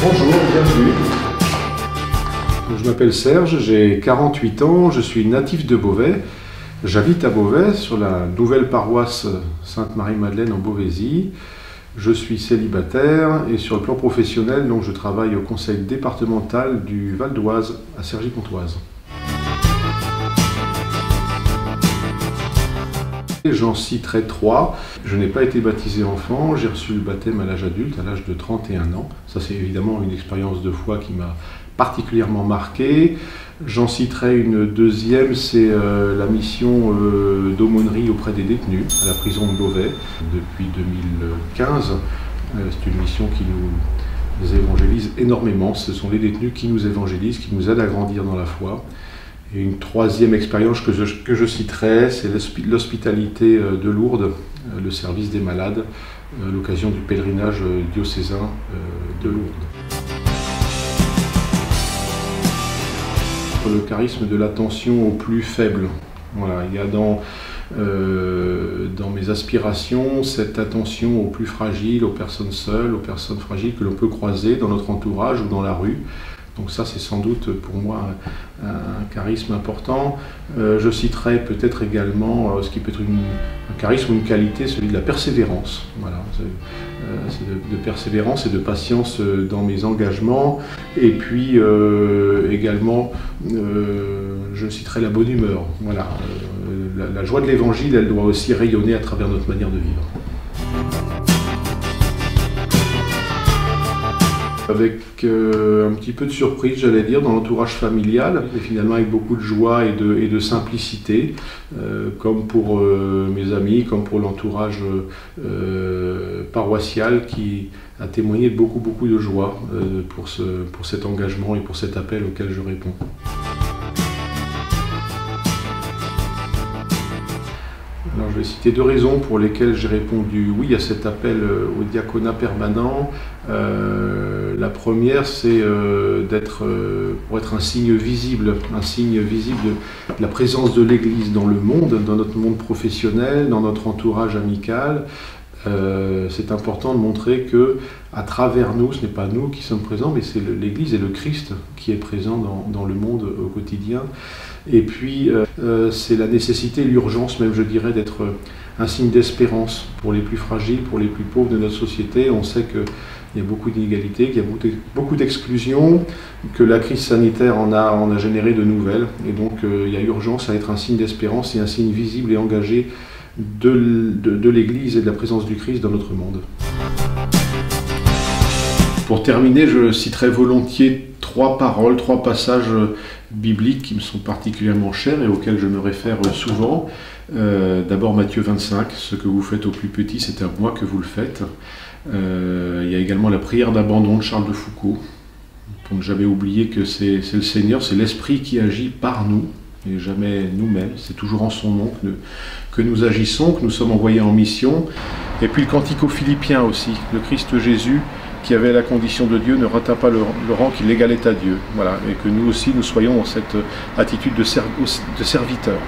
Bonjour, bienvenue. Je m'appelle Serge, j'ai 48 ans, je suis natif de Beauvais. J'habite à Beauvais, sur la nouvelle paroisse Sainte-Marie-Madeleine en Beauvaisis. Je suis célibataire et sur le plan professionnel, donc je travaille au conseil départemental du Val d'Oise, à Cergy-Pontoise. J'en citerai 3. Je n'ai pas été baptisé enfant, j'ai reçu le baptême à l'âge adulte, à l'âge de 31 ans. Ça, c'est évidemment une expérience de foi qui m'a particulièrement marqué. J'en citerai une deuxième, c'est la mission d'aumônerie auprès des détenus à la prison de Beauvais depuis 2015. C'est une mission qui nous évangélise énormément. Ce sont les détenus qui nous évangélisent, qui nous aident à grandir dans la foi. Et une troisième expérience que je citerai, c'est l'hospitalité de Lourdes, le service des malades, à l'occasion du pèlerinage diocésain de Lourdes. Le charisme de l'attention aux plus faibles. Voilà, il y a dans mes aspirations cette attention aux plus fragiles, aux personnes seules, aux personnes fragiles que l'on peut croiser dans notre entourage ou dans la rue. Donc ça, c'est sans doute pour moi un charisme important. Je citerai peut-être également ce qui peut être un charisme ou une qualité, celui de la persévérance. Voilà, c'est de persévérance et de patience dans mes engagements. Et puis également, je citerai la bonne humeur. Voilà, la joie de l'évangile, elle doit aussi rayonner à travers notre manière de vivre. Avec un petit peu de surprise, j'allais dire, dans l'entourage familial, et finalement avec beaucoup de joie et de simplicité, comme pour mes amis, comme pour l'entourage paroissial qui a témoigné de beaucoup de joie pour cet engagement et pour cet appel auquel je réponds. Alors, je vais citer 2 raisons pour lesquelles j'ai répondu oui à cet appel au diaconat permanent. La première, c'est pour être un signe visible de la présence de l'Église dans le monde, dans notre monde professionnel, dans notre entourage amical. C'est important de montrer que, à travers nous, ce n'est pas nous qui sommes présents, mais c'est l'Église et le Christ qui est présent dans le monde au quotidien. Et puis, c'est la nécessité, l'urgence même, je dirais, d'être un signe d'espérance pour les plus fragiles, pour les plus pauvres de notre société. On sait qu'il y a beaucoup d'inégalités, qu'il y a beaucoup d'exclusions, que la crise sanitaire en a généré de nouvelles. Et donc, il y a urgence à être un signe d'espérance et un signe visible et engagé de l'Église et de la présence du Christ dans notre monde. Pour terminer, je citerai volontiers 3 paroles, 3 passages bibliques qui me sont particulièrement chers et auxquels je me réfère souvent. D'abord Matthieu 25, « Ce que vous faites aux plus petits, c'est à moi que vous le faites ». Il y a également la prière d'abandon de Charles de Foucault, pour ne jamais oublier que c'est le Seigneur, c'est l'Esprit qui agit par nous, et jamais nous-mêmes, c'est toujours en son nom que nous agissons, que nous sommes envoyés en mission. Et puis le cantique aux Philippiens aussi, le Christ Jésus, qui avait la condition de Dieu, ne rata pas le rang qui l'égalait à Dieu. Voilà, et que nous aussi, nous soyons dans cette attitude de serviteur.